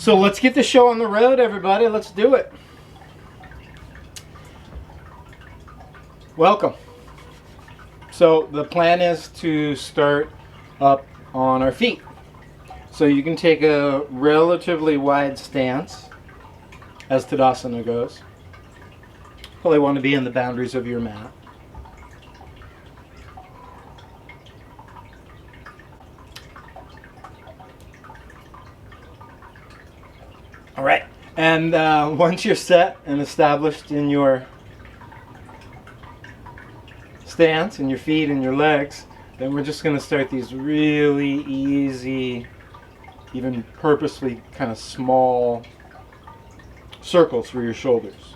So let's get the show on the road, everybody. Let's do it. Welcome. So the plan is to start up on our feet. So you can take a relatively wide stance as Tadasana goes. Probably want to be in the boundaries of your mat. All right, and once you're set and established in your stance, in your feet and your legs, then we're just going to start these really easy, even purposely kind of small circles for your shoulders.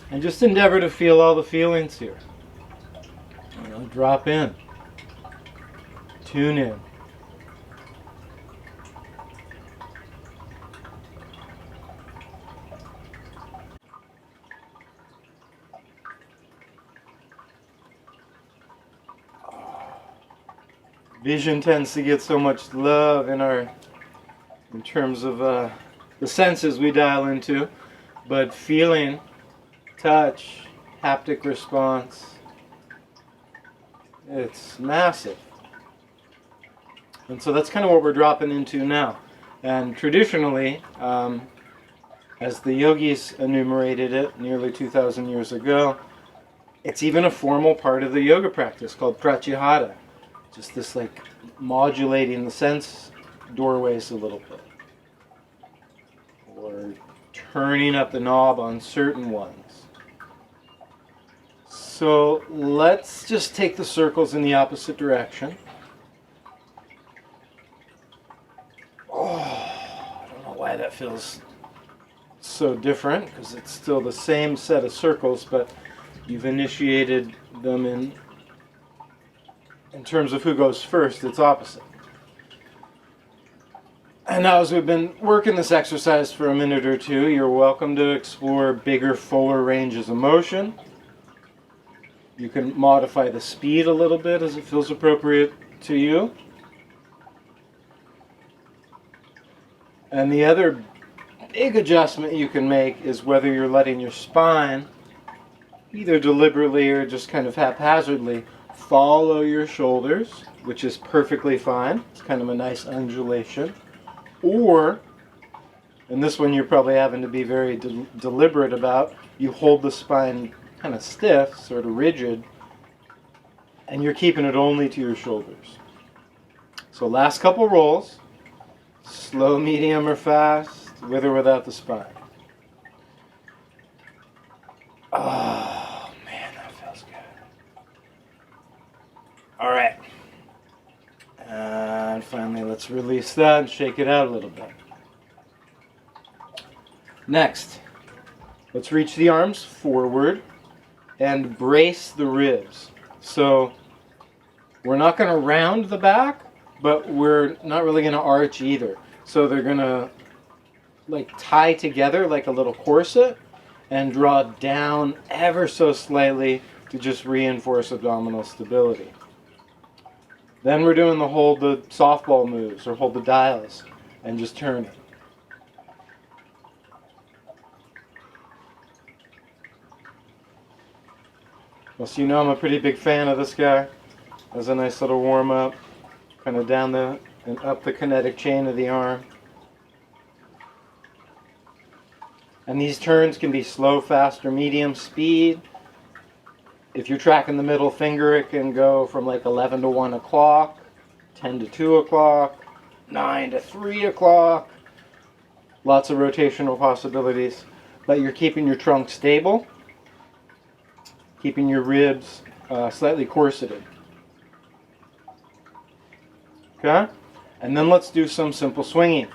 And just endeavor to feel all the feelings here. You know, drop in. Tune in. Vision tends to get so much love in terms of the senses we dial into, but feeling, touch, haptic response, it's massive. And so that's kind of what we're dropping into now. And traditionally, as the yogis enumerated it nearly 2,000 years ago, it's even a formal part of the yoga practice called pratyahara. Just this like modulating the sense doorways a little bit. Or turning up the knob on certain ones. So let's just take the circles in the opposite direction. Oh, I don't know why that feels so different, because it's still the same set of circles, but you've initiated them in terms of who goes first, it's opposite. And now as we've been working this exercise for a minute or two, you're welcome to explore bigger, fuller ranges of motion. You can modify the speed a little bit as it feels appropriate to you. And the other big adjustment you can make is whether you're letting your spine, either deliberately or just kind of haphazardly, follow your shoulders, which is perfectly fine. It's kind of a nice undulation. Or, and this one you're probably having to be very deliberate about, you hold the spine kind of stiff, sort of rigid, and you're keeping it only to your shoulders. So last couple rolls, slow, medium, or fast, with or without the spine. Oh man, that feels good. All right. And finally, let's release that and shake it out a little bit. Next, let's reach the arms forward and brace the ribs. So we're not going to round the back, but we're not really going to arch either. So they're going to like tie together like a little corset and draw down ever so slightly to just reinforce abdominal stability. Then we're doing the hold the softball moves or hold the dials and just turn it. Well, so you know I'm a pretty big fan of this guy. As a nice little warm up, kind of down the and up the kinetic chain of the arm. And these turns can be slow, fast, or medium speed. If you're tracking the middle finger, it can go from like 11 to 1 o'clock, 10 to 2 o'clock, 9 to 3 o'clock. Lots of rotational possibilities. But you're keeping your trunk stable, keeping your ribs slightly corseted. Okay? And then let's do some simple swinging.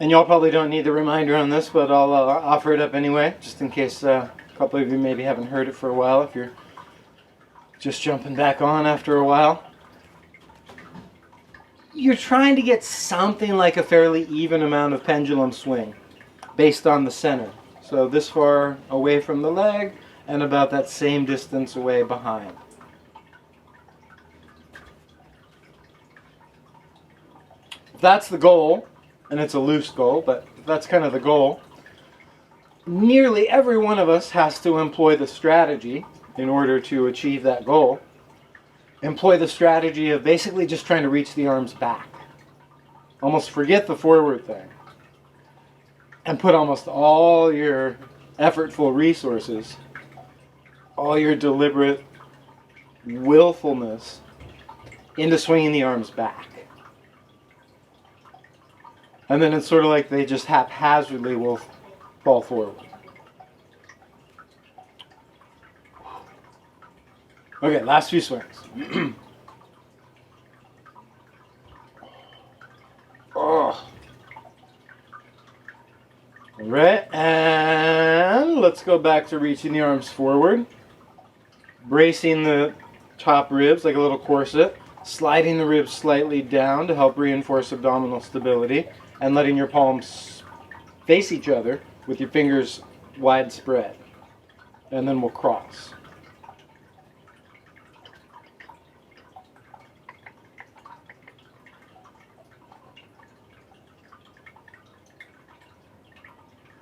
And y'all probably don't need the reminder on this, but I'll offer it up anyway, just in case a couple of you maybe haven't heard it for a while, if you're just jumping back on after a while. you're trying to get something like a fairly even amount of pendulum swing based on the center. So this far away from the leg and about that same distance away behind. If that's the goal, and it's a loose goal, but that's kind of the goal, nearly every one of us has to employ the strategy in order to achieve that goal. Employ the strategy of basically just trying to reach the arms back. Almost forget the forward thing. And put almost all your effortful resources, all your deliberate willfulness into swinging the arms back. And then it's sort of like they just haphazardly will fall forward. Okay, last few swings. Oh. All right, and let's go back to reaching the arms forward. Bracing the top ribs like a little corset. Sliding the ribs slightly down to help reinforce abdominal stability. And letting your palms face each other with your fingers wide spread. And then we'll cross.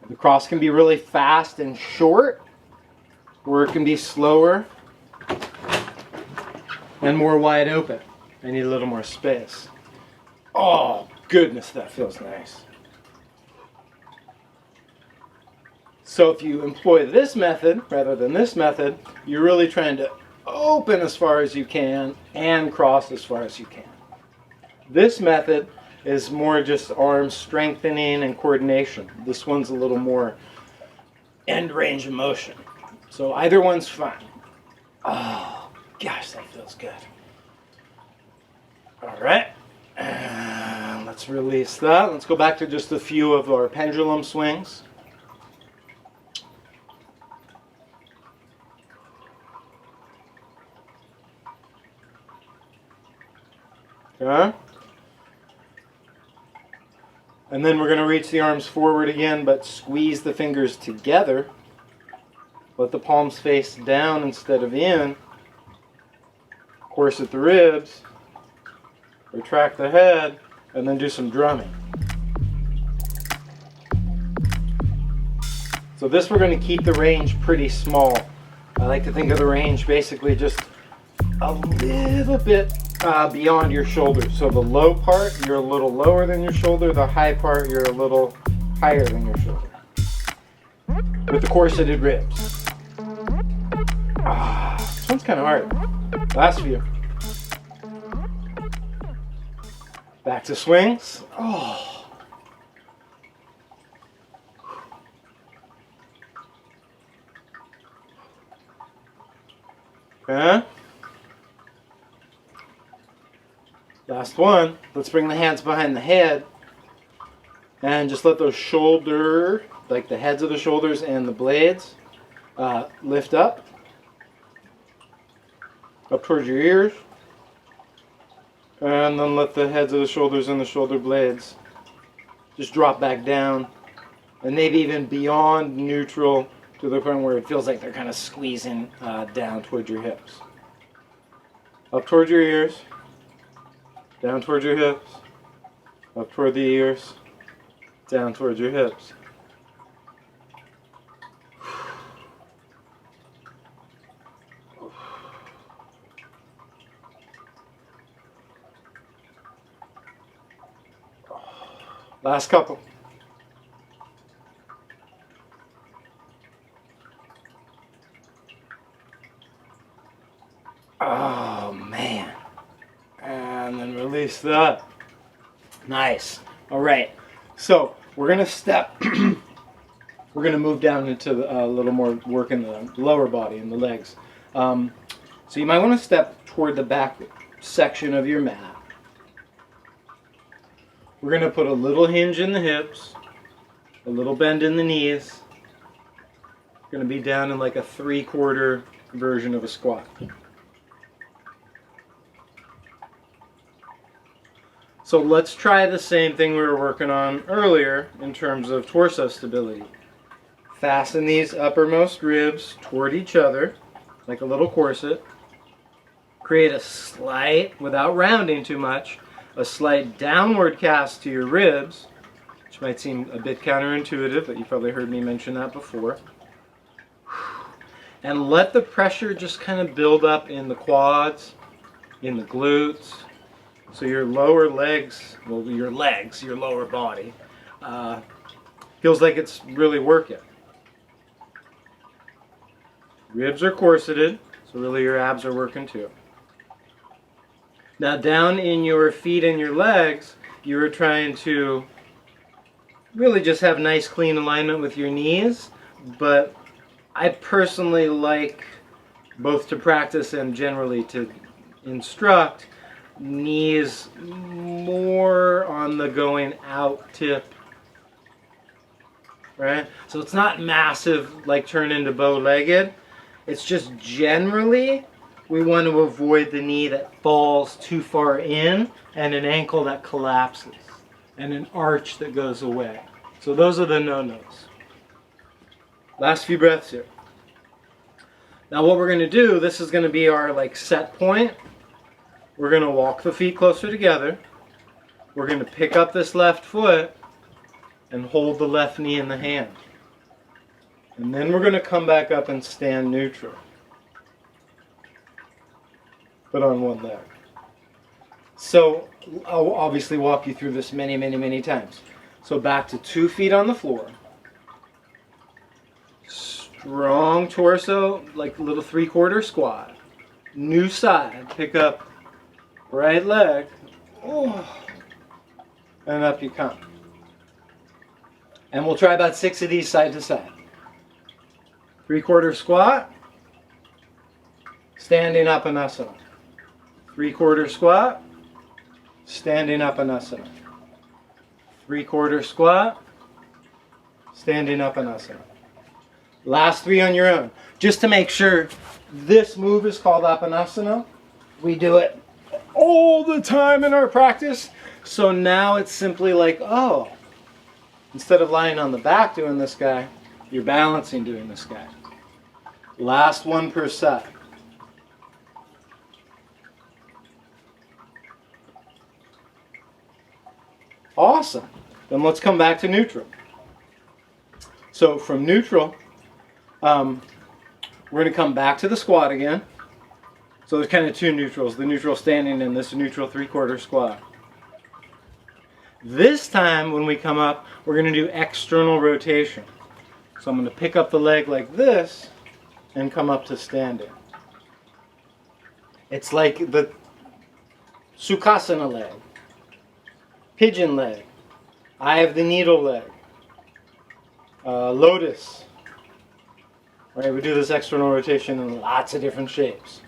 The cross can be really fast and short, or it can be slower and more wide open. I need a little more space. Oh, goodness, that feels nice. So if you employ this method rather than this method, you're really trying to open as far as you can and cross as far as you can. This method is more just arm strengthening and coordination. This one's a little more end range of motion. So either one's fine. Oh, gosh, that feels good. All right, and let's release that. Let's go back to just a few of our pendulum swings. Okay. And then we're going to reach the arms forward again, but squeeze the fingers together. Let the palms face down instead of in. Corset the ribs. Retract the head. And then do some drumming. So this we're going to keep the range pretty small. I like to think of the range basically just a little bit beyond your shoulder. So the low part, you're a little lower than your shoulder. The high part, you're a little higher than your shoulder. With the corseted ribs. This one's kind of hard. Last few. Back to swings. Oh. Okay. Last one. Let's bring the hands behind the head and just let those shoulder, like the heads of the shoulders and the blades, lift up towards your ears, and then let the heads of the shoulders and the shoulder blades just drop back down, and maybe even beyond neutral to the point where it feels like they're kind of squeezing down towards your hips. Up towards your ears. Down towards your hips, up toward the ears, down towards your hips. Last couple. Oh, man. And then release that. Nice. All right. So we're going to step. We're going to move down into a little more work in the lower body and the legs. So you might want to step toward the back section of your mat. We're going to put a little hinge in the hips, a little bend in the knees. We're going to be down in like a 3/4 version of a squat. So let's try the same thing we were working on earlier in terms of torso stability. Fasten these uppermost ribs toward each other, like a little corset. Create a slight, without rounding too much, a slight downward cast to your ribs, which might seem a bit counterintuitive, but you've probably heard me mention that before. And let the pressure just kind of build up in the quads, in the glutes, so your lower legs, well, your lower body, feels like it's really working. Ribs are corseted, so really your abs are working too. Now down in your feet and your legs, you're trying to really just have nice clean alignment with your knees, but I personally like both to practice and generally to instruct knees more on the going out tip, right? So it's not massive like turn into bow-legged. It's just generally we want to avoid the knee that falls too far in and an ankle that collapses and an arch that goes away. So those are the no-nos. Last few breaths here. Now what we're going to do, this is going to be our like set point. We're going to walk the feet closer together. We're going to pick up this left foot and hold the left knee in the hand. And then we're going to come back up and stand neutral. Put on one leg. So I'll obviously walk you through this many, many, many times. So back to 2 feet on the floor. Strong torso, like a little 3/4 squat. New side. Pick up right leg. And up you come. And we'll try about 6 of these side to side. 3/4 squat. Standing up anasana. 3/4 squat. Standing up anasana. 3/4 squat. Standing up anasana. Last 3 on your own. Just to make sure this move is called Apanasana. We do it all the time in our practice. So now it's simply like, oh, instead of lying on the back doing this guy, you're balancing doing this guy. Last one per side. Awesome. Then let's come back to neutral. So from neutral, we're going to come back to the squat again. So there's kind of 2 neutrals. The neutral standing and this neutral 3/4 squat. This time when we come up, we're going to do external rotation. So I'm going to pick up the leg like this and come up to standing. It's like the Sukhasana leg, pigeon leg, eye of the needle leg, lotus. Right, we do this external rotation in lots of different shapes.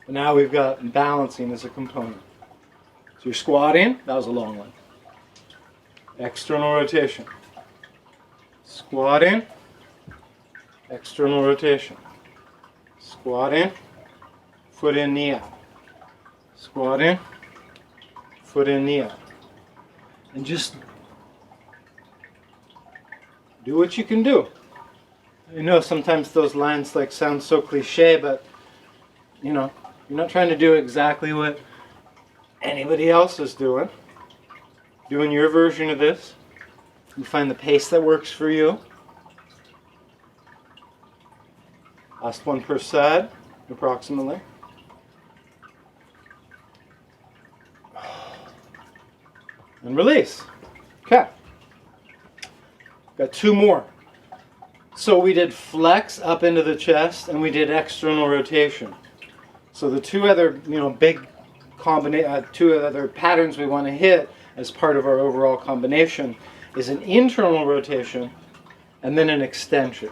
But now we've got balancing as a component. So you're squatting, that was a long one. External rotation. Squatting, external rotation. Squatting, foot in, knee out. Squatting, foot in, knee out. And just do what you can do. I know sometimes those lines like sound so cliche, but you know, you're not trying to do exactly what anybody else is doing. Doing your version of this. You find the pace that works for you. Last one per side, approximately. And release. Okay. Got 2 more. So we did flex up into the chest and we did external rotation. So the 2 other, big 2 other patterns we want to hit as part of our overall combination is an internal rotation and then an extension.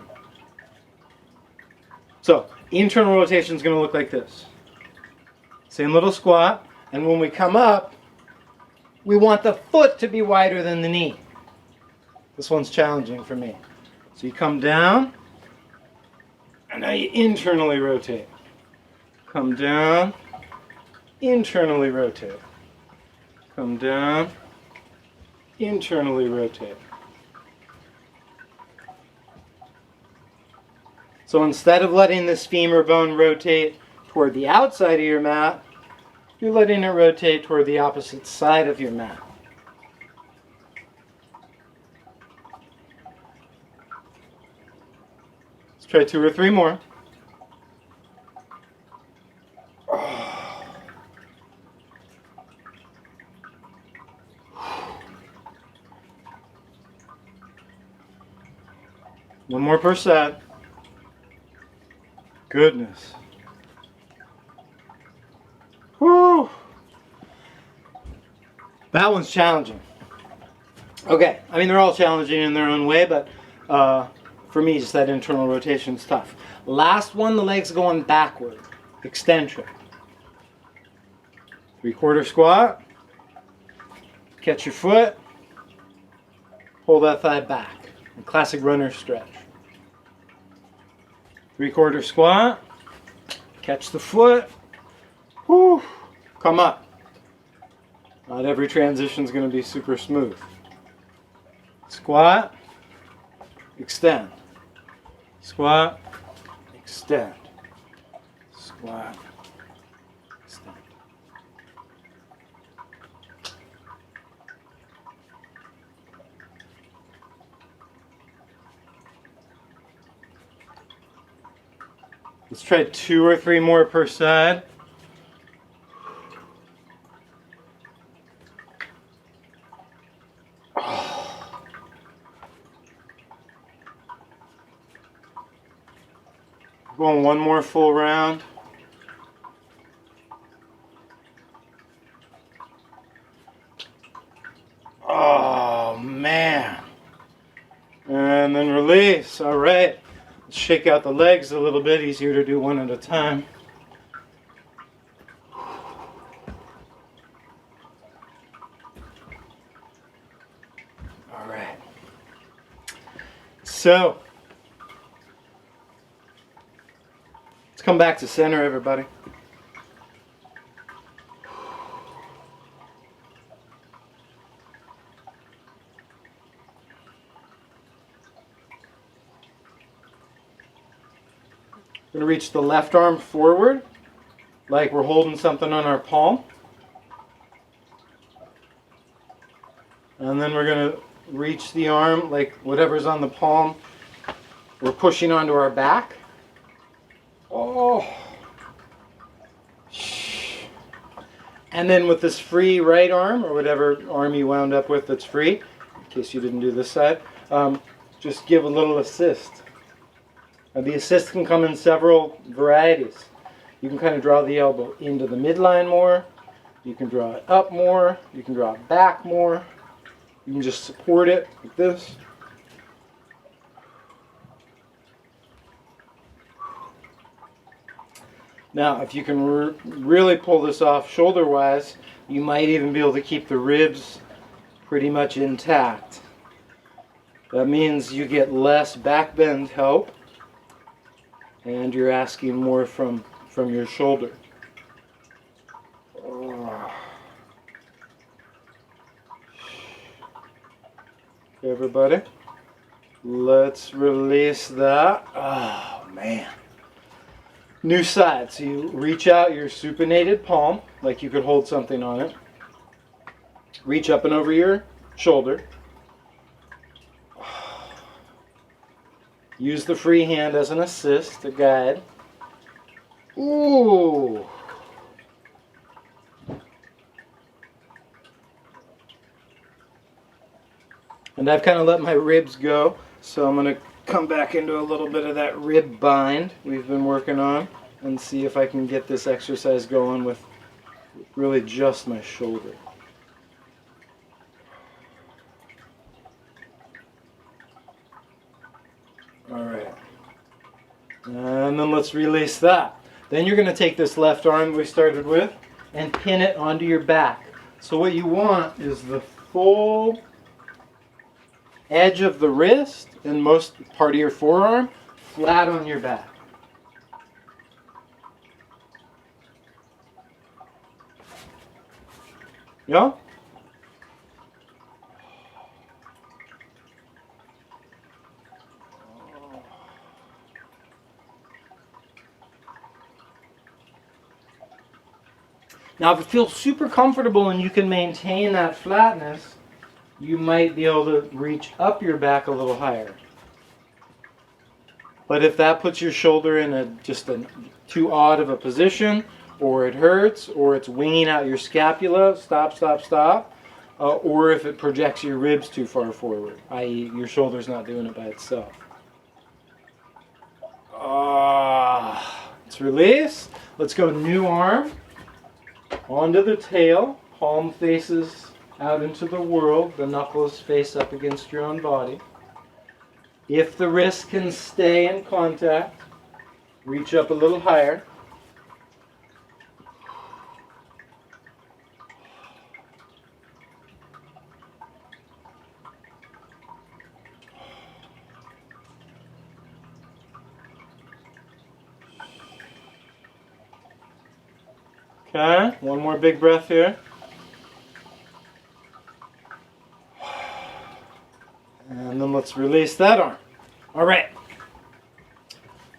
So internal rotation is going to look like this. Same little squat, and when we come up, we want the foot to be wider than the knee. This one's challenging for me. So you come down, and now you internally rotate. Come down, internally rotate. come down, internally rotate. So instead of letting this femur bone rotate toward the outside of your mat, you're letting it rotate toward the opposite side of your mat. Let's try 2 or 3 more. One more per side. Goodness. Whew. That one's challenging. Okay, I mean they're all challenging in their own way, but for me just that internal rotation is tough. Last one, the legs going backward. Extension. 3/4 squat. Catch your foot. Pull that thigh back. A classic runner stretch. 3/4 squat. Catch the foot. Whew. Come up. Not every transition is going to be super smooth. Squat. Extend. Squat. Extend. Squat. Extend. Let's try 2 or 3 more per side. Going one more full round. Oh man. And then release. All right. Let's shake out the legs a little bit. Easier to do one at a time. All right. So, let's come back to center, everybody. We're going to reach the left arm forward, like we're holding something on our palm. And then we're going to reach the arm, like whatever's on the palm, we're pushing onto our back. Oh. And then with this free right arm, or whatever arm you wound up with that's free, in case you didn't do this side, just give a little assist. Now the assist can come in several varieties. You can kind of draw the elbow into the midline more. You can draw it up more. You can draw it back more. You can just support it like this. Now, if you can really pull this off shoulder-wise, you might even be able to keep the ribs pretty much intact. That means you get less back bend help, and you're asking more from your shoulder. Oh. Okay, everybody, let's release that. Oh, man. New side. So you reach out your supinated palm, like you could hold something on it. Reach up and over your shoulder. Use the free hand as an assist, a guide. Ooh. And I've kind of let my ribs go, so I'm going to come back into a little bit of that rib bind we've been working on and see if I can get this exercise going with really just my shoulder. All right. And then let's release that. Then you're going to take this left arm we started with and pin it onto your back. So what you want is the full edge of the wrist and most part of your forearm flat on your back. Yeah? Now, if it feels super comfortable and you can maintain that flatness, you might be able to reach up your back a little higher. But if that puts your shoulder in just a too odd of a position, or it hurts, or it's winging out your scapula, stop, stop, stop. Or if it projects your ribs too far forward, i.e. your shoulder's not doing it by itself. Let's release. Let's go new arm. Onto the tail. Palm faces out into the world. The knuckles face up against your own body. If the wrist can stay in contact, reach up a little higher. Okay, one more big breath here. And then let's release that arm. All right.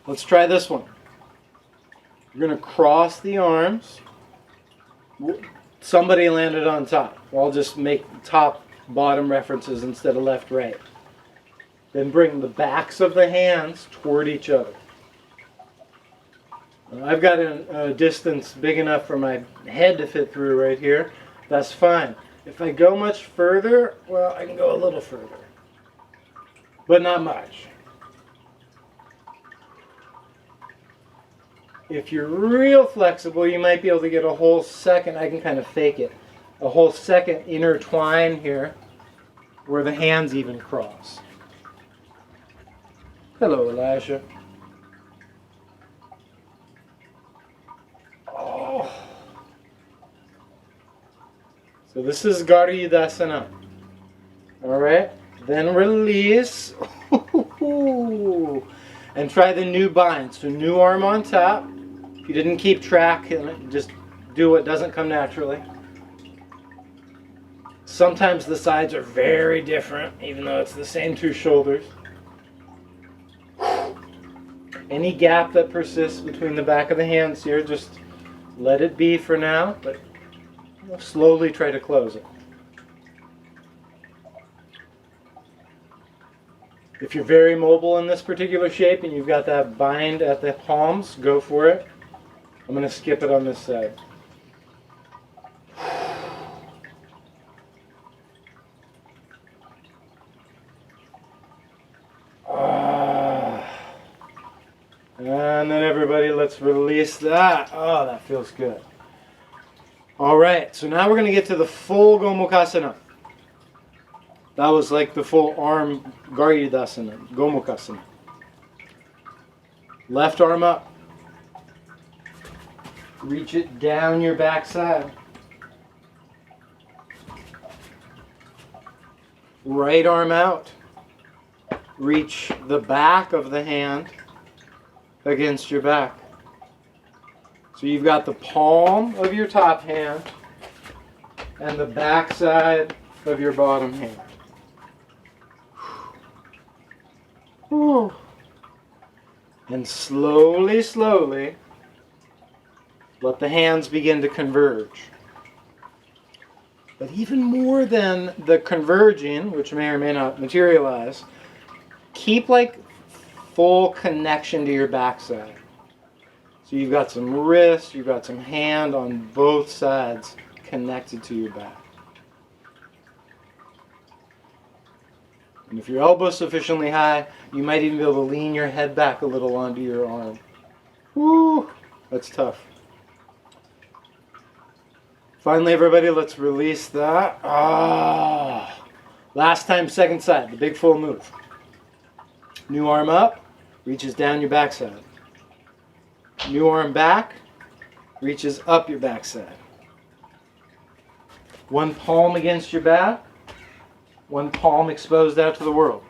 Let's try this one. You're going to cross the arms. Somebody landed on top. I'll just make top, bottom references instead of left, right. Then bring the backs of the hands toward each other. I've got a distance big enough for my head to fit through right here. That's fine. If I go much further, well, I can go a little further. But not much. If you're real flexible, you might be able to get a whole second, I can kind of fake it, a whole second intertwine here where the hands even cross. Hello, Elijah. So this is Gariyudasana. Alright, then release. And try the new bind. So new arm on top. If you didn't keep track, just do what doesn't come naturally. Sometimes the sides are very different, even though it's the same two shoulders. Any gap that persists between the back of the hands here, just let it be for now, but slowly try to close it. If you're very mobile in this particular shape and you've got that bind at the palms, go for it. I'm going to skip it on this side. And then everybody, let's release that. Oh, that feels good. All right, so now we're going to get to the full Gomukhasana. That was like the full arm Gariyudasana, Gomukhasana. Left arm up. Reach it down your backside. Right arm out. Reach the back of the hand against your back. So you've got the palm of your top hand and the back side of your bottom hand. Whew. And slowly, slowly, let the hands begin to converge. But even more than the converging, which may or may not materialize, keep like full connection to your backside. So you've got some wrist, you've got some hand on both sides connected to your back. And if your elbow's sufficiently high, you might even be able to lean your head back a little onto your arm. Woo! That's tough. Finally, everybody, let's release that. Last time, second side, the big full move. New arm up, reaches down your backside. New arm back, reaches up your backside. One palm against your back, one palm exposed out to the world.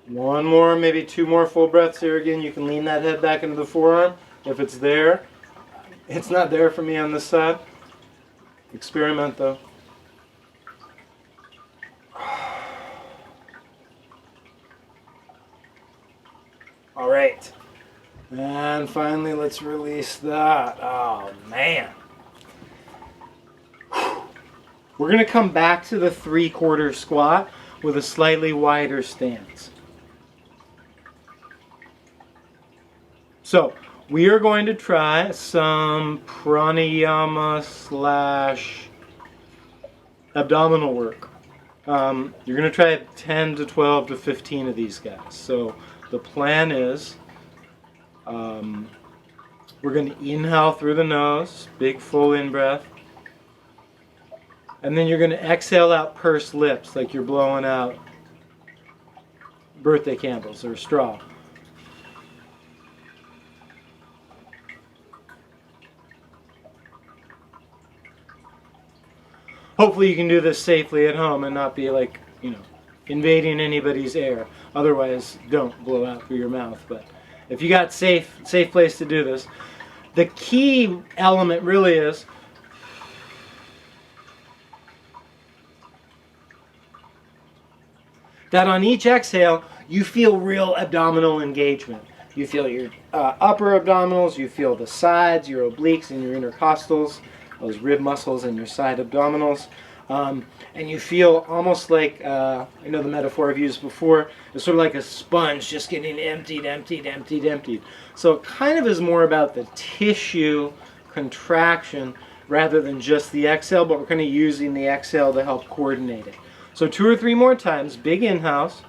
One more, maybe two more full breaths here. Again, you can lean that head back into the forearm if it's there. It's not there for me on this side. Experiment though. All right. And finally, let's release that. Oh, man. We're going to come back to the 3/4 squat with a slightly wider stance. So, we are going to try some pranayama / abdominal work. You're going to try 10 to 12 to 15 of these guys. So, the plan is we're going to inhale through the nose, big full in breath. And then you're going to exhale out pursed lips like you're blowing out birthday candles or a straw. Hopefully you can do this safely at home and not be like, invading anybody's air. Otherwise, don't blow out through your mouth. But if you got safe place to do this, the key element really is that on each exhale, you feel real abdominal engagement. You feel your upper abdominals, you feel the sides, your obliques and your intercostals, those rib muscles and your side abdominals. And you feel almost like, I know the metaphor I've used before, it's sort of like a sponge just getting emptied. So it kind of is more about the tissue contraction rather than just the exhale, but we're kind of using the exhale to help coordinate it. So 2 or 3 more times, big inhales.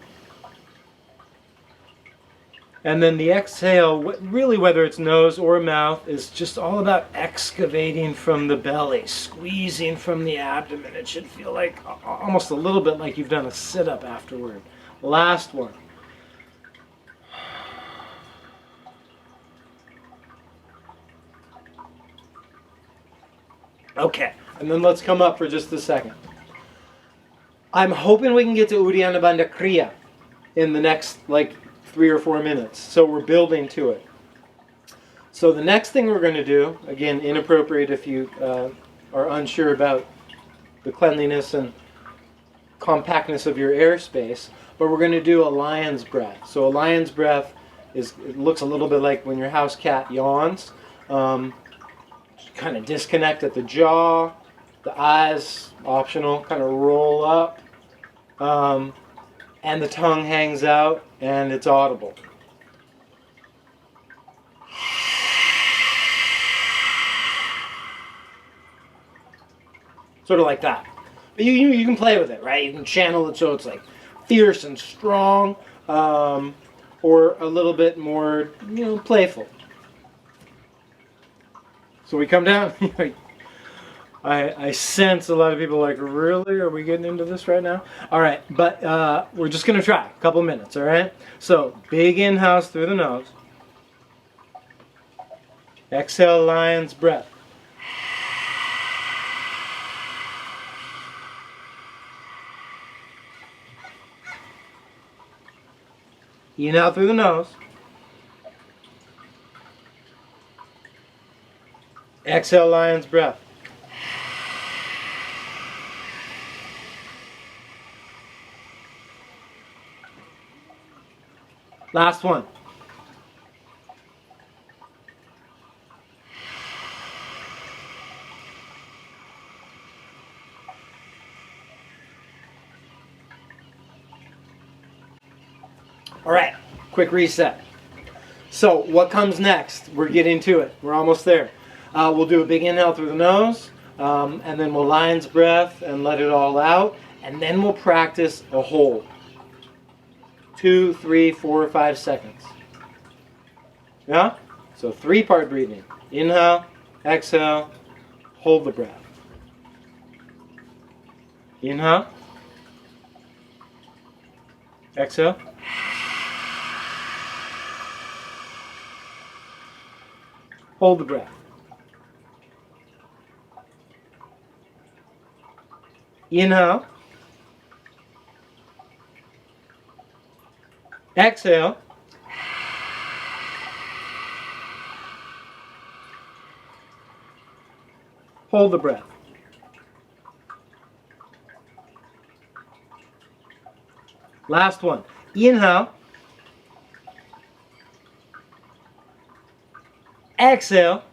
And then the exhale, really whether it's nose or mouth, is just all about excavating from the belly, squeezing from the abdomen. It should feel like almost a little bit like you've done a sit-up afterward. Last one. Okay, and then let's come up for just a second. I'm hoping we can get to Udiyana Bandha Kryia in the next 3 or 4 minutes. So we're building to it. So the next thing we're going to do, again, inappropriate if you are unsure about the cleanliness and compactness of your airspace, but we're going to do a lion's breath. So a lion's breath it looks a little bit like when your house cat yawns. Kind of disconnect at the jaw, the eyes, optional, kind of roll up, and the tongue hangs out and it's audible. Sort of like that. But you can play with it, right? You can channel it so it's like fierce and strong, or a little bit more, playful. So we come down. I sense a lot of people like, really? Are we getting into this right now? All right, but we're just going to try a couple minutes, all right? So big inhales through the nose. Exhale, lion's breath. Inhale through the nose. Exhale, lion's breath. Last one. All right, quick reset. So what comes next? We're getting to it. We're almost there. We'll do a big inhale through the nose, and then we'll lion's breath and let it all out, and then we'll practice a hold. 2, 3, 4, 5 seconds. Yeah? So 3-part breathing. Inhale, exhale, hold the breath. Inhale, exhale. Hold the breath. Inhale. Exhale. Hold the breath. Last one. Inhale. Exhale.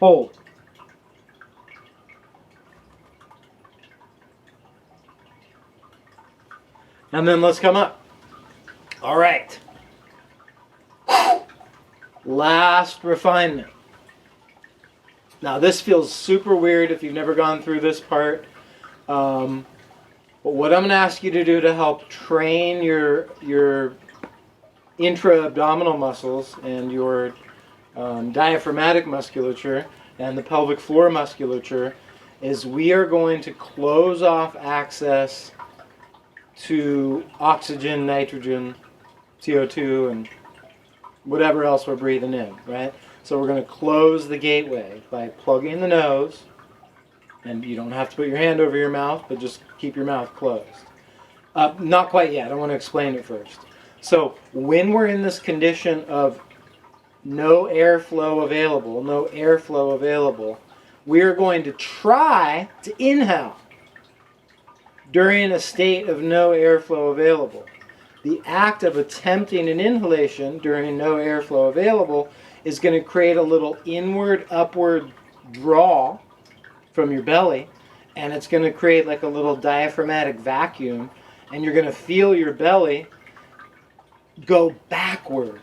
Hold. And then let's come up. All right. Last refinement. Now this feels super weird if you've never gone through this part. But what I'm going to ask you to do to help train your intra-abdominal muscles and your diaphragmatic musculature and the pelvic floor musculature is we are going to close off access to oxygen, nitrogen, CO2, and whatever else we're breathing in, right? So we're going to close the gateway by plugging the nose, and you don't have to put your hand over your mouth, but just keep your mouth closed. Not quite yet. I want to explain it first. So when we're in this condition of no airflow available, we're going to try to inhale during a state of no airflow available. The act of attempting an inhalation during no airflow available is going to create a little inward, upward draw from your belly, and it's going to create like a little diaphragmatic vacuum, and you're going to feel your belly go backward.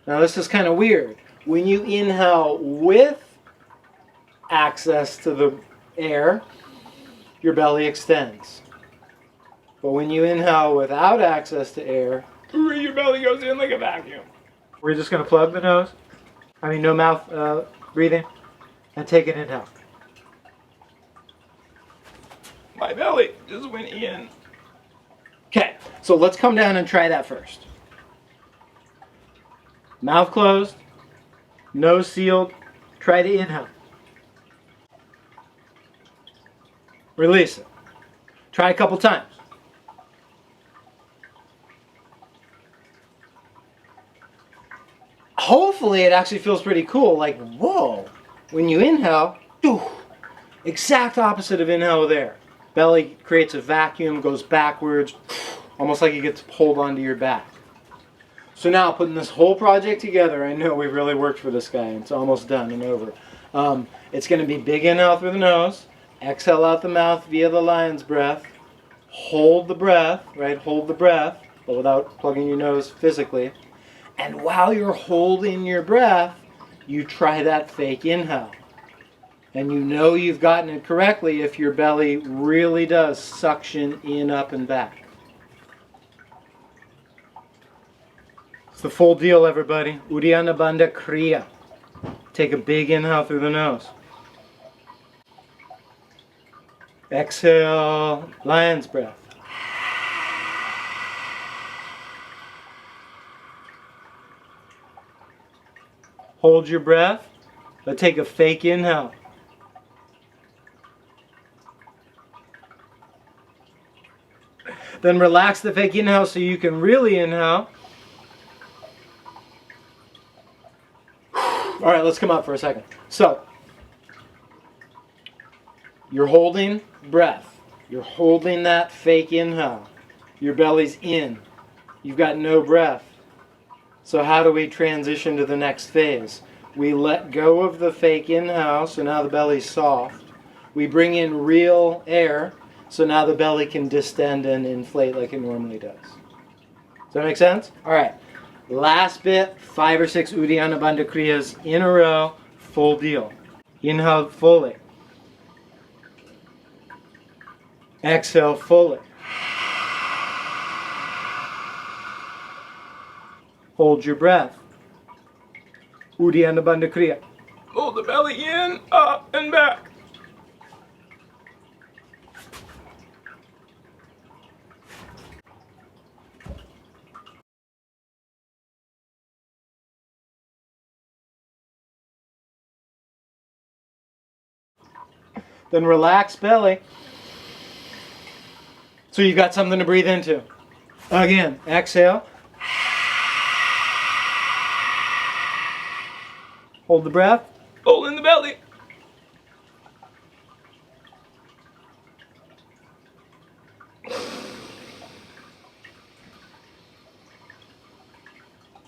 Now this is kind of weird. When you inhale with access to the air, your belly extends. But when you inhale without access to air, your belly goes in like a vacuum. We're just going to plug the nose, no mouth breathing, and take an inhale. My belly just went in. Okay, so let's come down and try that first. Mouth closed, nose sealed, try to inhale. Release it. Try a couple times. Hopefully it actually feels pretty cool, like, whoa. When you inhale, exact opposite of inhale with air. Belly creates a vacuum, goes backwards, almost like you get to hold onto your back. So now, putting this whole project together, I know we've really worked for this guy. It's almost done and over. It's going to be big inhale through the nose, exhale out the mouth via the lion's breath, hold the breath, right? Hold the breath, but without plugging your nose physically. And while you're holding your breath, you try that fake inhale. And you know you've gotten it correctly if your belly really does suction in, up, and back. It's the full deal, everybody. Udiyana, Bandha, Kryia. Take a big inhale through the nose. Exhale, lion's breath. Hold your breath, but take a fake inhale. Then relax the fake inhale so you can really inhale. All right, let's come up for a second. So, you're holding breath. You're holding that fake inhale. Your belly's in. You've got no breath. So how do we transition to the next phase? We let go of the fake inhale, so now the belly's soft. We bring in real air, so now the belly can distend and inflate like it normally does. Does that make sense? All right. Last bit, 5 or 6 Udiyana Bandha Kriyas in a row, full deal. Inhale fully. Exhale fully. Hold your breath. Udiyana Bandha Kriya. Hold the belly in, up, and back. Then relax belly. So you've got something to breathe into. Again, exhale. Hold the breath. Hold in the belly.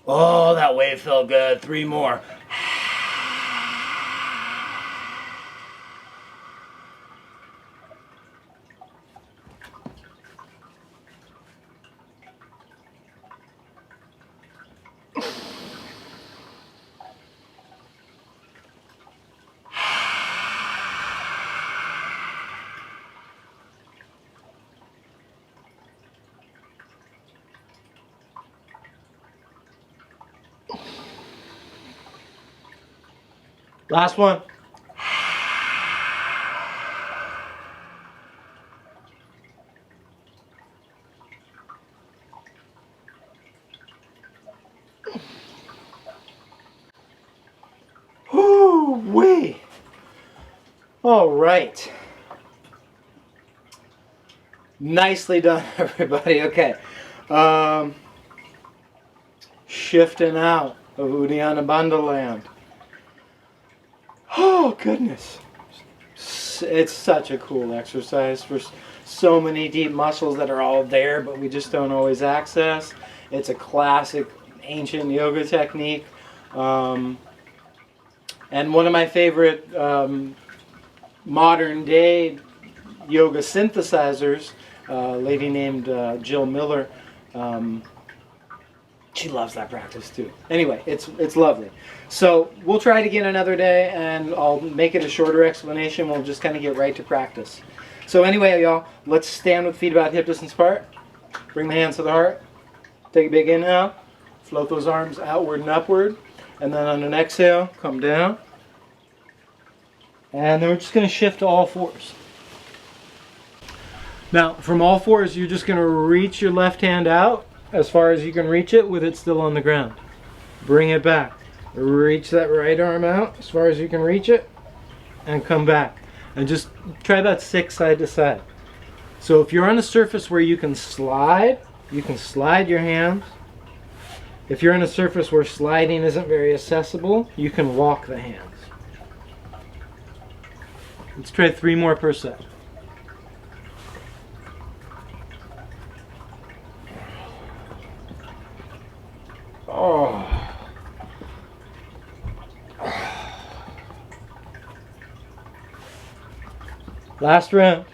Oh, that wave felt good. 3 more. Last one. Woo-wee. All right. Nicely done, everybody. Okay. Shifting out of Udiyana Bandha land. Oh, goodness. It's such a cool exercise for so many deep muscles that are all there, but we just don't always access. It's a classic ancient yoga technique. And one of my favorite modern day yoga synthesizers, a lady named Jill Miller, she loves that practice too. Anyway, it's lovely. So we'll try it again another day, and I'll make it a shorter explanation. We'll just kind of get right to practice. So anyway, y'all, let's stand with feet about hip distance apart. Bring the hands to the heart. Take a big inhale. Float those arms outward and upward. And then on an exhale, come down. And then we're just going to shift to all fours. Now, from all fours, you're just going to reach your left hand out as far as you can reach it with it still on the ground. Bring it back. Reach that right arm out as far as you can reach it and come back. And just try about 6 side to side. So if you're on a surface where you can slide your hands. If you're on a surface where sliding isn't very accessible, you can walk the hands. Let's try 3 more per set. Oh. Last round.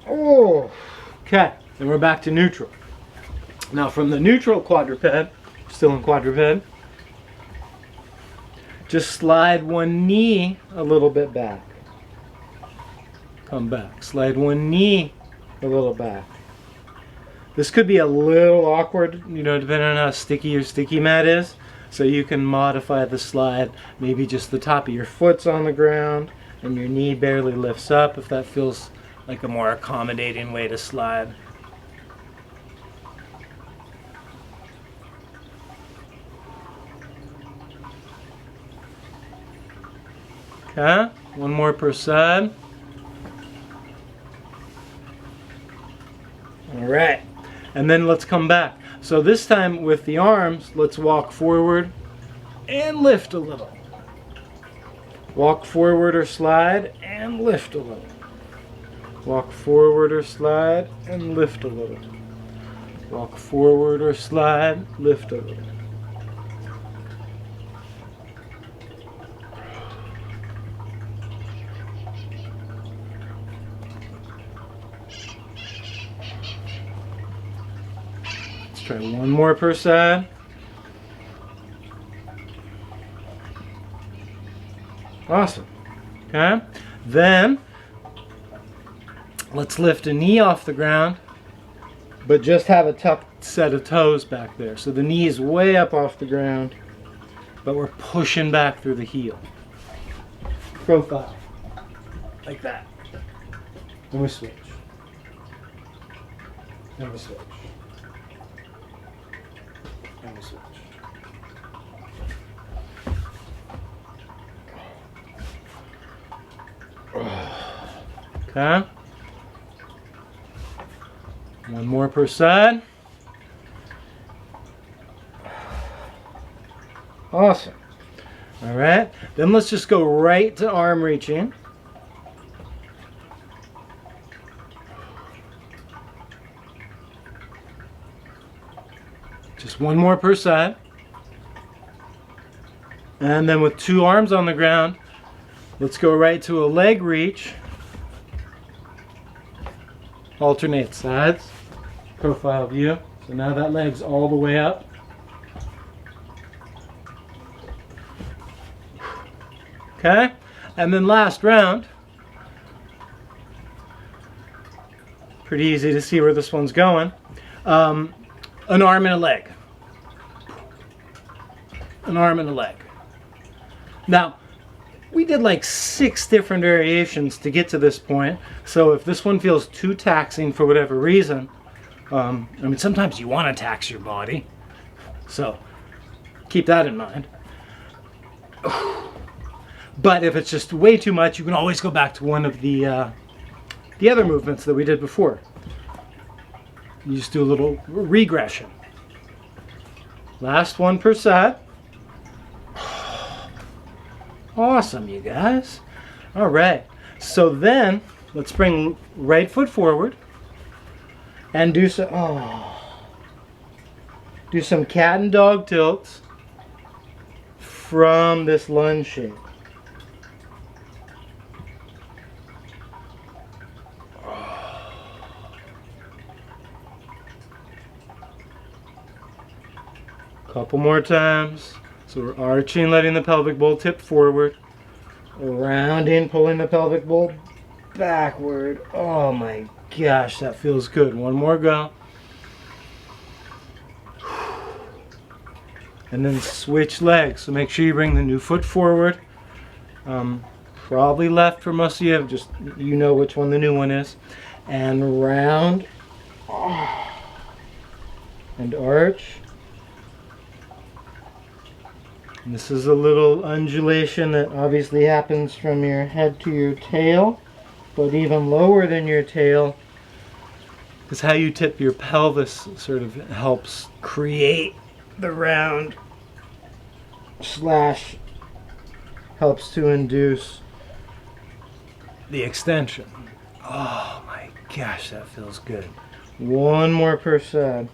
Oh. Okay, then we're back to neutral. Now from the neutral quadruped, still in quadruped, just slide one knee a little bit back. Come back. Slide one knee a little back. This could be a little awkward, you know, depending on how sticky your sticky mat is. So you can modify the slide. Maybe just the top of your foot's on the ground and your knee barely lifts up, if that feels like a more accommodating way to slide. Okay, 1 more per side. All right. And then let's come back. So this time with the arms, let's walk forward and lift a little. Walk forward or slide and lift a little. Walk forward or slide and lift a little. Walk forward or slide, lift a little. Try 1 more per side. Awesome. Okay. Then let's lift a knee off the ground, but just have a tucked set of toes back there. So the knee is way up off the ground, but we're pushing back through the heel. Profile. Like that. And we switch. And we switch. And we switch. Okay. 1 more per side. Awesome. All right. Then let's just go right to arm reaching. Just one more per side. And then with 2 arms on the ground, let's go right to a leg reach. Alternate sides. Profile view. So now that leg's all the way up. Okay? And then last round. Pretty easy to see where this one's going. An arm and a leg. An arm and a leg. Now, we did like 6 different variations to get to this point. So if this one feels too taxing for whatever reason, I mean, sometimes you want to tax your body. So keep that in mind. But if it's just way too much, you can always go back to one of the other movements that we did before. You just do a little regression. Last one per side. Awesome, you guys. All right. So then, let's bring right foot forward and do some cat and dog tilts from this lunge shape. Couple more times. So we're arching, letting the pelvic bowl tip forward. Rounding, pulling the pelvic bowl backward. Oh my gosh, that feels good. One more go. And then switch legs. So make sure you bring the new foot forward. Probably left for most of you. Just, you know which one the new one is. And round. And arch. And this is a little undulation that obviously happens from your head to your tail, but even lower than your tail, because how you tip your pelvis sort of helps create the round slash helps to induce the extension. Oh my gosh, that feels good. One more per side.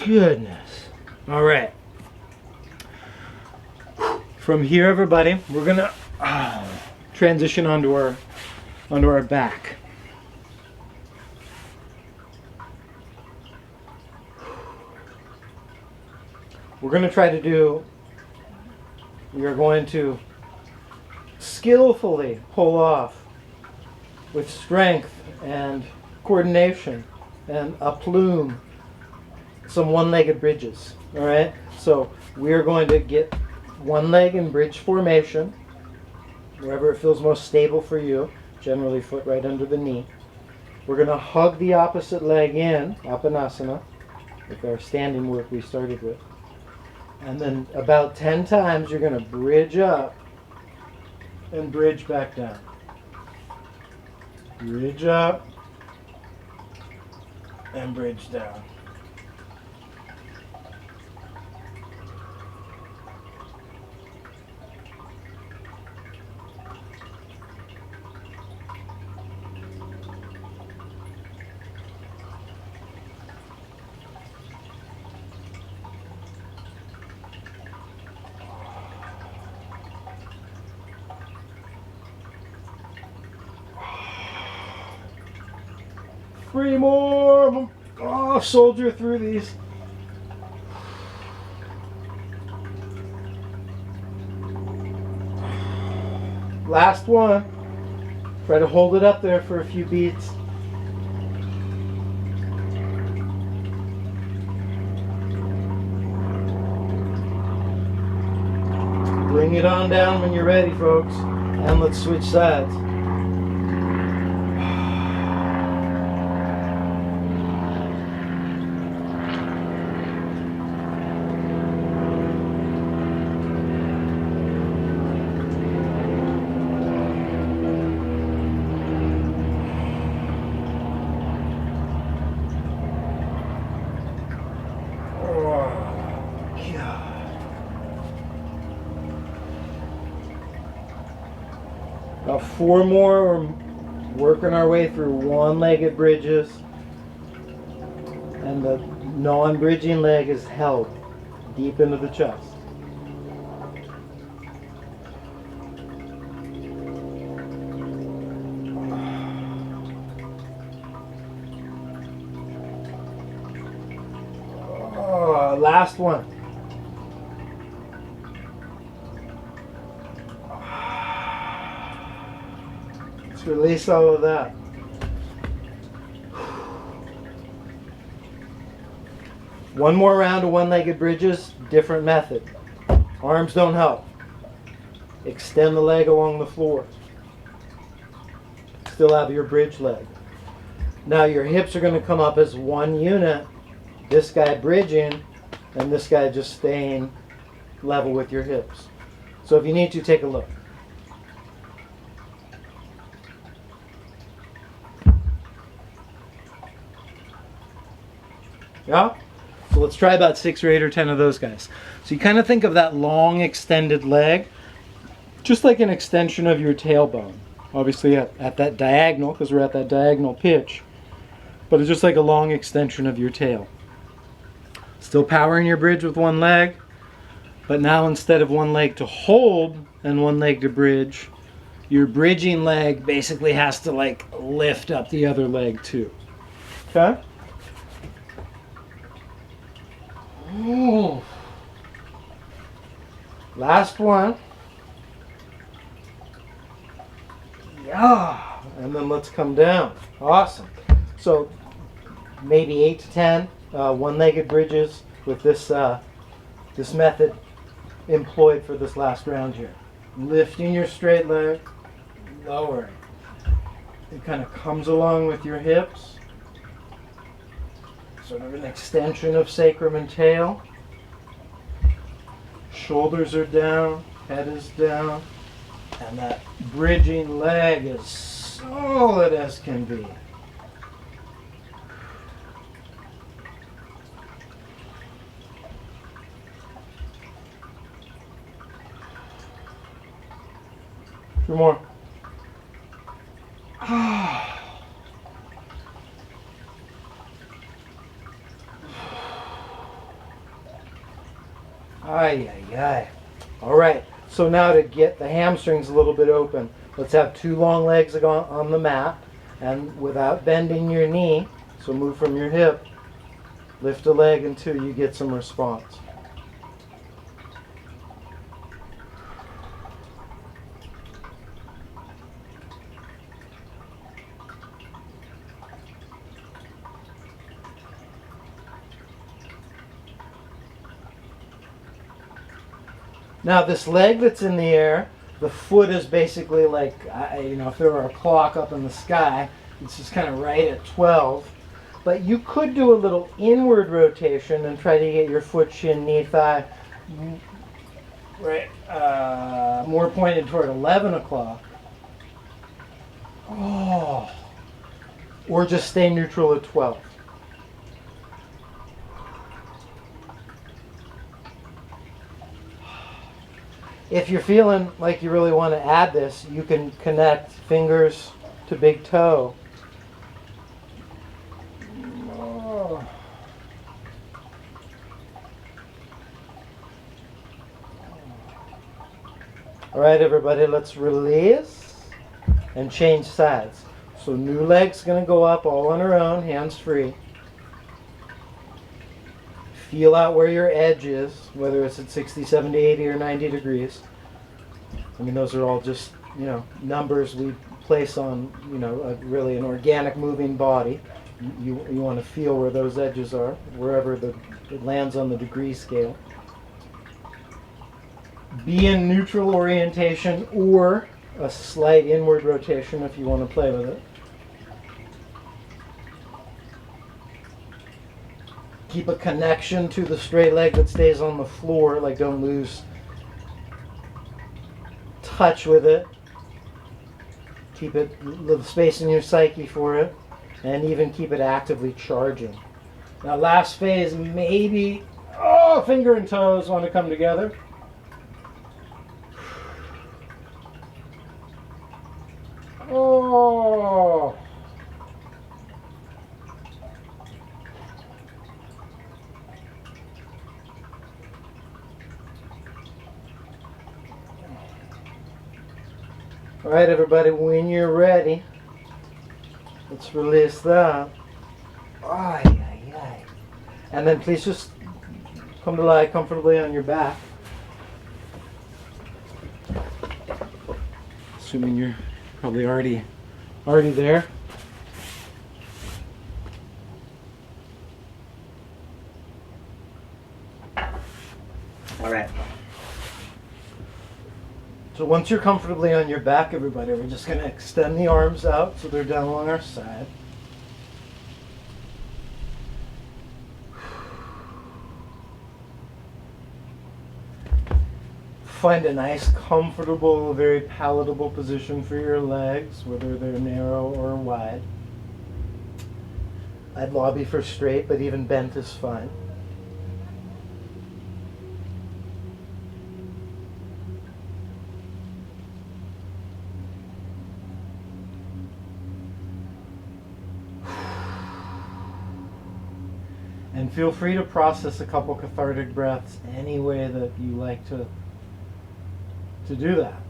Goodness. All right. From here, everybody, we're gonna transition onto our back. We're gonna try to do. We are going to skillfully pull off with strength and coordination and a plume. Some one-legged bridges. All right, so we're going to get one leg in bridge formation, wherever it feels most stable for you, generally foot right under the knee. We're going to hug the opposite leg in, Apanasana, with our standing work we started with. And then about 10 times you're going to bridge up and bridge back down. Bridge up and bridge down. Three more. Oh, soldier through these. Last one. Try to hold it up there for a few beats. Bring it on down when you're ready, folks. And let's switch sides. About 4 more. We're working our way through one-legged bridges. And the non-bridging leg is held deep into the chest. Oh, last one. Let's release all of that. One more round of one-legged bridges, different method. Arms don't help. Extend the leg along the floor. Still have your bridge leg. Now your hips are going to come up as one unit. This guy bridging and this guy just staying level with your hips. So if you need to, take a look. Yeah? So let's try about 6 or 8 or 10 of those guys. So you kind of think of that long extended leg just like an extension of your tailbone. Obviously at that diagonal, because we're at that diagonal pitch. But it's just like a long extension of your tail. Still powering your bridge with one leg. But now instead of one leg to hold and one leg to bridge, your bridging leg basically has to like lift up the other leg too. Okay? Ooh. Last one. Yeah. And then let's come down. Awesome. So maybe 8 to 10 one-legged bridges with this this method employed for this last round here. Lifting your straight leg, lowering. It kind of comes along with your hips. Sort of an extension of sacrum and tail. Shoulders are down, head is down, and that bridging leg is solid as can be. Two more. Ay, ay, ay. All right, so now to get the hamstrings a little bit open, let's have 2 long legs on the mat, and without bending your knee, so move from your hip, lift a leg until you get some response. Now this leg that's in the air, the foot is basically like, if there were a clock up in the sky, it's just kind of right at 12. But you could do a little inward rotation and try to get your foot, shin, knee, thigh, right, more pointed toward 11 o'clock. Oh. Or just stay neutral at 12. If you're feeling like you really want to add this, you can connect fingers to big toe. Oh. All right, everybody, let's release and change sides. So new leg's going to go up all on her own, hands free. Feel out where your edge is, whether it's at 60, 70, 80, or 90 degrees. I mean, those are all just, numbers we place on, really an organic moving body. You want to feel where those edges are, wherever it lands on the degree scale. Be in neutral orientation or a slight inward rotation if you want to play with it. Keep a connection to the straight leg that stays on the floor, like don't lose touch with it. Keep it a little space in your psyche for it, and even keep it actively charging. Now last phase, maybe, finger and toes want to come together. Alright everybody, when you're ready, let's release that. Ay, ay, ay. And then please just come to lie comfortably on your back. Assuming you're probably already there. Alright. So once you're comfortably on your back, everybody, we're just going to extend the arms out so they're down along our side. Find a nice, comfortable, very palatable position for your legs, whether they're narrow or wide. I'd lobby for straight, but even bent is fine. And feel free to process a couple cathartic breaths any way that you like to do that.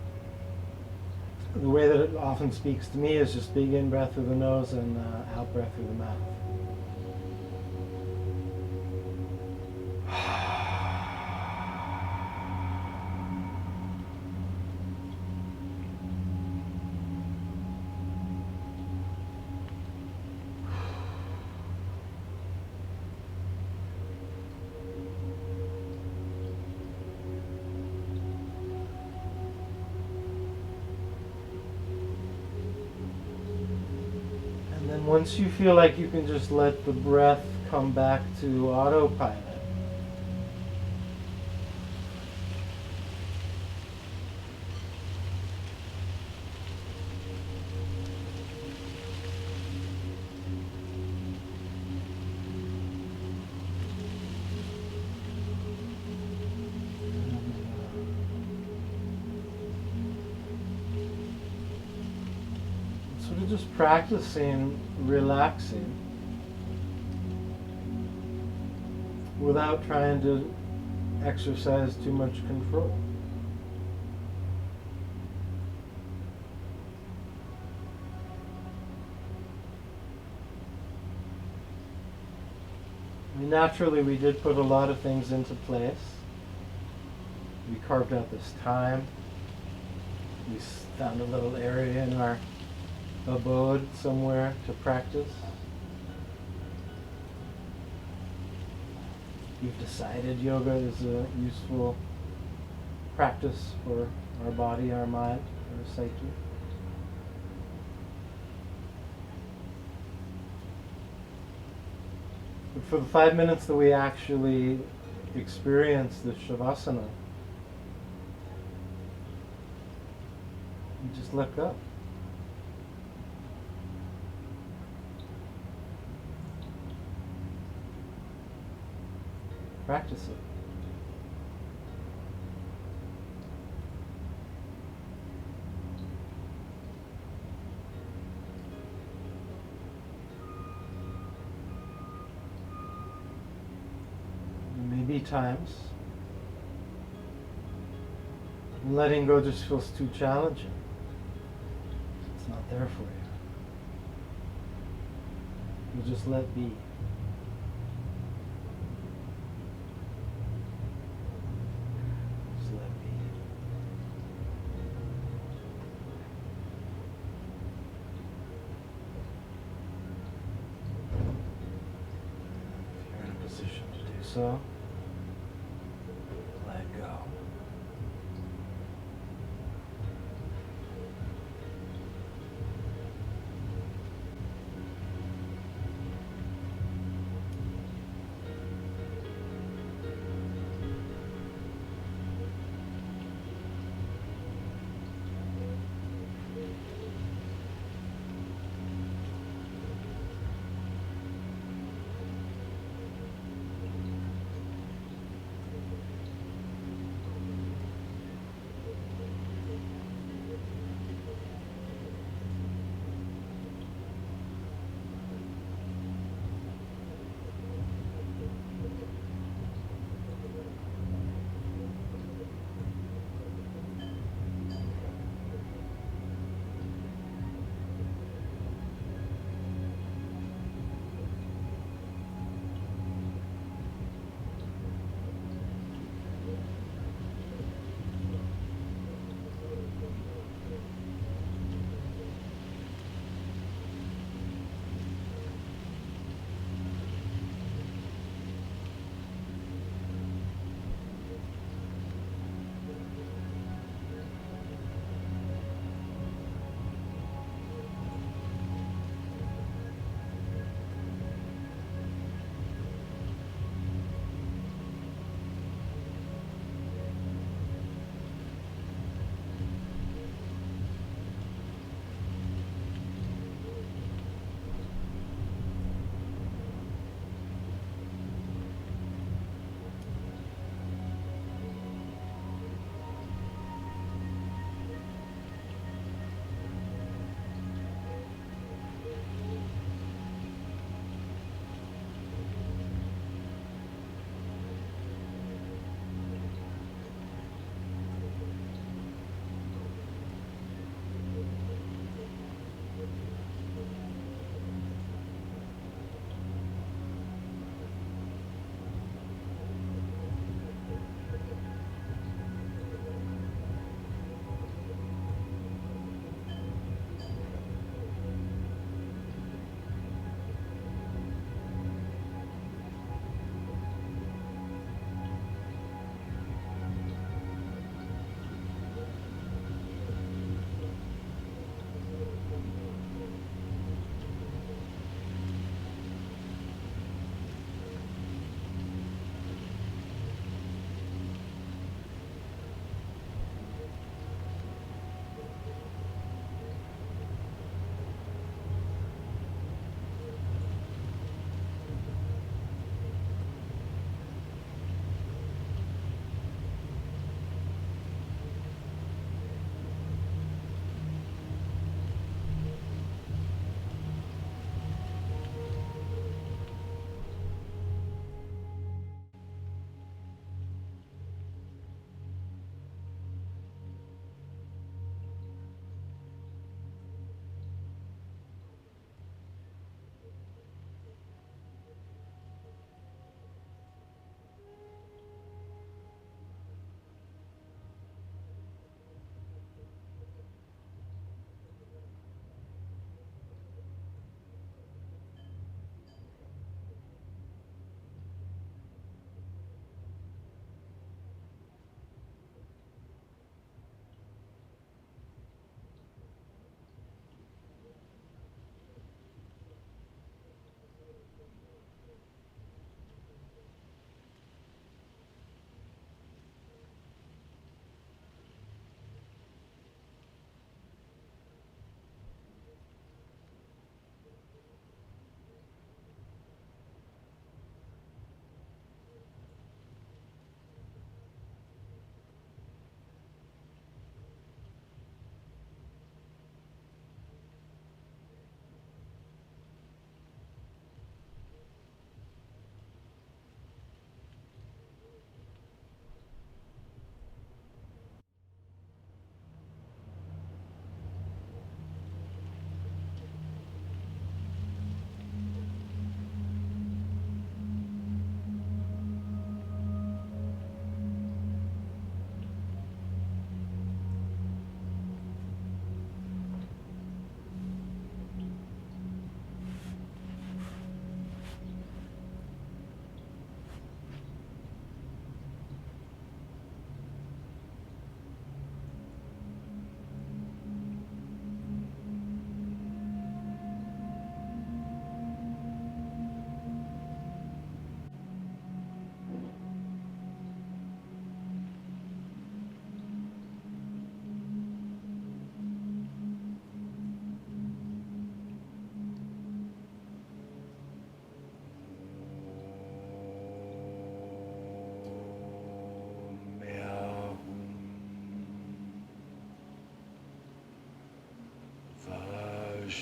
The way that it often speaks to me is just big in breath through the nose and out breath through the mouth. Once you feel like you can just let the breath come back to autopilot, sort of just practicing relaxing without trying to exercise too much control. Naturally, we did put a lot of things into place. We carved out this time. We found a little area in our abode somewhere to practice. We've decided yoga is a useful practice for our body, our mind, our psyche. But for the 5 minutes that we actually experience the Shavasana, we just let go. Practice it. There may be times when letting go just feels too challenging. It's not there for you. You just let be. So, let go.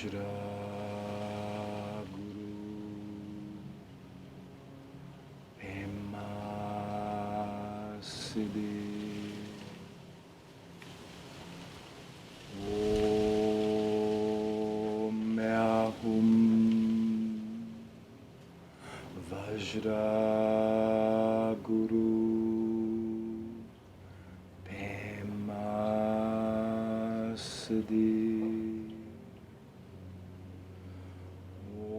Guru Pema Siddhi Om Ahum Vajra Guru Pema Siddhi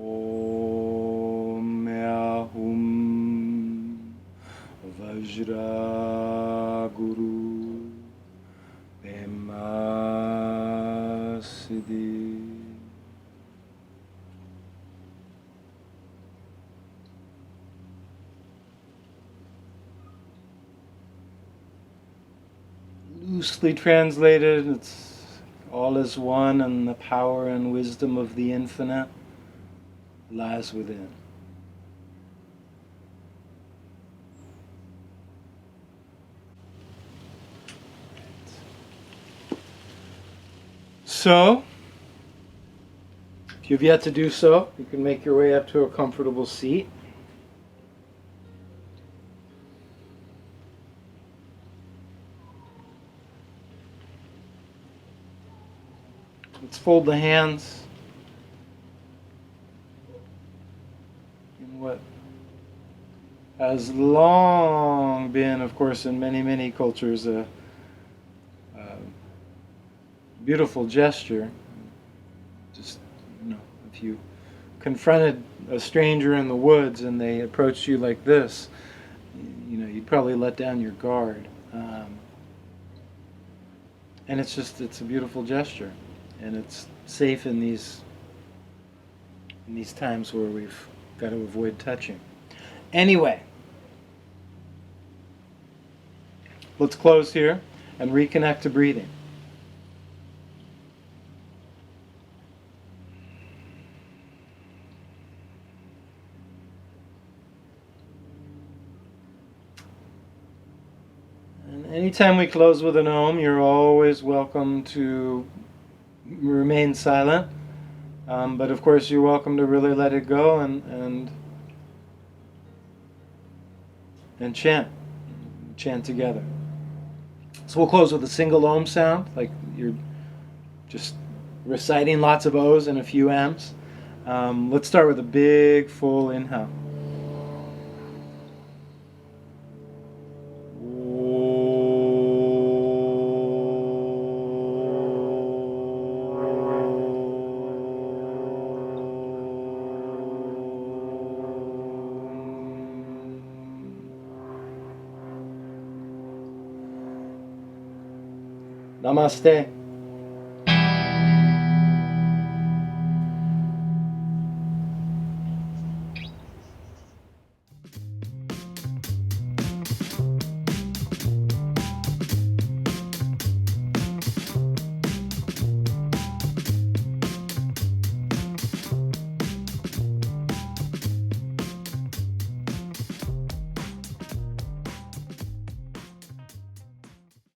Om Ahum Vajra Guru Pema Siddhi. Loosely translated, it's all is one, and the power and wisdom of the infinite lies within. So, if you've yet to do so, you can make your way up to a comfortable seat. Let's fold the hands in what has long been, of course, in many, many cultures, a beautiful gesture. Just, if you confronted a stranger in the woods and they approached you like this, you'd probably let down your guard. And it's a beautiful gesture. And it's safe in these times where we've got to avoid touching. Anyway, let's close here and reconnect to breathing. And anytime we close with an Om, you're always welcome to remain silent, but of course you're welcome to really let it go and chant together. So we'll close with a single Om sound, like you're just reciting lots of O's and a few M's. Let's start with a big full inhale. Namaste.